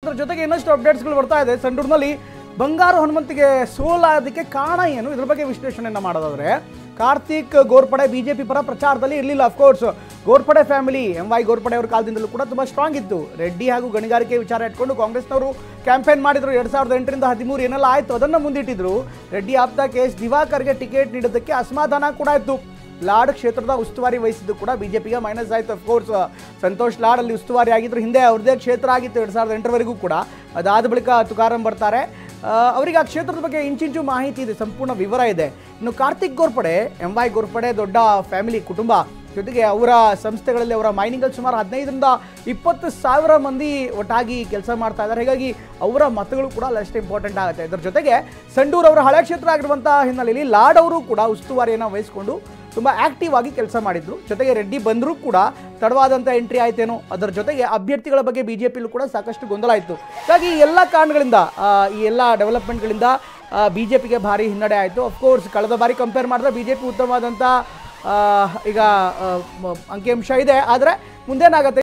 ಇದರ ಜೊತೆಗೆ ಇನ್ನಷ್ಟು ಅಪ್ಡೇಟ್ಸ್ಗಳು ಬರ್ತಾ ಇದೆ. ಸಂಡೂರಿನಲ್ಲಿ ಬಂಗಾರು ಹನುಮಂತಿಗೆ ಸೋಲಾದಕ್ಕೆ ಕಾರಣ ಏನು, ಇದ್ರ ಬಗ್ಗೆ ವಿಶ್ಲೇಷಣೆಯನ್ನು ಮಾಡೋದಾದ್ರೆ ಕಾರ್ತಿಕ್ ಗೋರ್ಪಡೆ ಬಿಜೆಪಿ ಪರ ಪ್ರಚಾರದಲ್ಲಿ ಇರಲಿಲ್ಲ. Of course Ghorpade family MY Ghorpade ಅವರ ಕಾಲದಿಂದಲೂ ಕೂಡ ತುಂಬ ಸ್ಟ್ರಾಂಗ್ ಇತ್ತು. ರೆಡ್ಡಿ ಹಾಗೂ ಗಣಿಗಾರಿಕೆ ವಿಚಾರ ಇಟ್ಕೊಂಡು ಕಾಂಗ್ರೆಸ್ನವರು ಕ್ಯಾಂಪೇನ್ ಮಾಡಿದ್ರು. 2008ರಿಂದ 13 ಏನೆಲ್ಲ ಆಯಿತು ಅದನ್ನು ಮುಂದಿಟ್ಟಿದ್ರು. ರೆಡ್ಡಿ ಆಪ್ತ KS ದಿವಾಕರ್ಗೆ ಟಿಕೆಟ್ ನೀಡೋದಕ್ಕೆ ಅಸಮಾಧಾನ ಕೂಡ ಇತ್ತು. ಲಾಡ್ ಕ್ಷೇತ್ರದ ಉಸ್ತುವಾರಿ ವಹಿಸಿದ್ದು ಕೂಡ ಬಿಜೆಪಿಗೆ ಮೈನಸ್ ಆಯಿತು. ಅಫ್ಕೋರ್ಸ್ ಸಂತೋಷ್ ಲಾಡ್ ಅಲ್ಲಿ ಉಸ್ತುವಾರಿ ಆಗಿದ್ರು. ಹಿಂದೆ ಅವ್ರದ್ದೇ ಕ್ಷೇತ್ರ ಆಗಿತ್ತು 2008ರವರೆಗೂ ಕೂಡ. ಅದಾದ ಬಳಿಕ ತುಕಾರಾಂ ಬರ್ತಾರೆ. ಅವರಿಗೆ ಆ ಕ್ಷೇತ್ರದ ಬಗ್ಗೆ ಇಂಚಿಂಚು ಮಾಹಿತಿ ಇದೆ, ಸಂಪೂರ್ಣ ವಿವರ ಇದೆ. ಇನ್ನು ಕಾರ್ತಿಕ್ ಗೋರ್ಪಡೆ MY ಗೋರ್ಪಡೆ ದೊಡ್ಡ ಫ್ಯಾಮಿಲಿ ಕುಟುಂಬ, ಜೊತೆಗೆ ಅವರ ಸಂಸ್ಥೆಗಳಲ್ಲಿ ಅವರ ಮೈನಿಂಗಲ್ಲಿ ಸುಮಾರು 15ರಿಂದ 20 ಸಾವಿರ ಮಂದಿ ಒಟ್ಟಾಗಿ ಕೆಲಸ ಮಾಡ್ತಾ ಇದ್ದಾರೆ. ಹೀಗಾಗಿ ಅವರ ಮತಗಳು ಕೂಡ ಅಷ್ಟು ಇಂಪಾರ್ಟೆಂಟ್ ಆಗುತ್ತೆ. ಇದರ ಜೊತೆಗೆ ಸಂಡೂರು ಅವರ ಹಳೆ ಕ್ಷೇತ್ರ ಆಗಿರುವಂಥ ಹಿನ್ನೆಲೆಯಲ್ಲಿ ಲಾಡ್ ಅವರು ಕೂಡ ಉಸ್ತುವಾರಿಯನ್ನು ವಹಿಸಿಕೊಂಡು ತುಂಬ ಆಕ್ಟಿವ್ ಆಗಿ ಕೆಲಸ ಮಾಡಿದ್ರು. ಜೊತೆಗೆ ರೆಡ್ಡಿ ಬಂದರೂ ಕೂಡ ತಡವಾದಂಥ ಎಂಟ್ರಿ ಆಯ್ತೇನೋ. ಅದರ ಜೊತೆಗೆ ಅಭ್ಯರ್ಥಿಗಳ ಬಗ್ಗೆ ಬಿಜೆಪಿಯಲ್ಲೂ ಕೂಡ ಸಾಕಷ್ಟು ಗೊಂದಲ ಆಯಿತು. ಹಾಗಾಗಿ ಈ ಎಲ್ಲ ಕಾರಣಗಳಿಂದ ಈ ಎಲ್ಲ ಡೆವಲಪ್ಮೆಂಟ್ಗಳಿಂದ ಬಿಜೆಪಿಗೆ ಭಾರಿ ಹಿನ್ನಡೆ ಆಯಿತು. ಅಫ್ಕೋರ್ಸ್ ಕಳೆದ ಬಾರಿ ಕಂಪೇರ್ ಮಾಡಿದ್ರೆ ಬಿಜೆಪಿ ಉತ್ತಮವಾದಂಥ ಈಗ ಅಂಕಿಅಂಶ ಇದೆ. ಆದರೆ ಮುಂದೇನಾಗುತ್ತೆ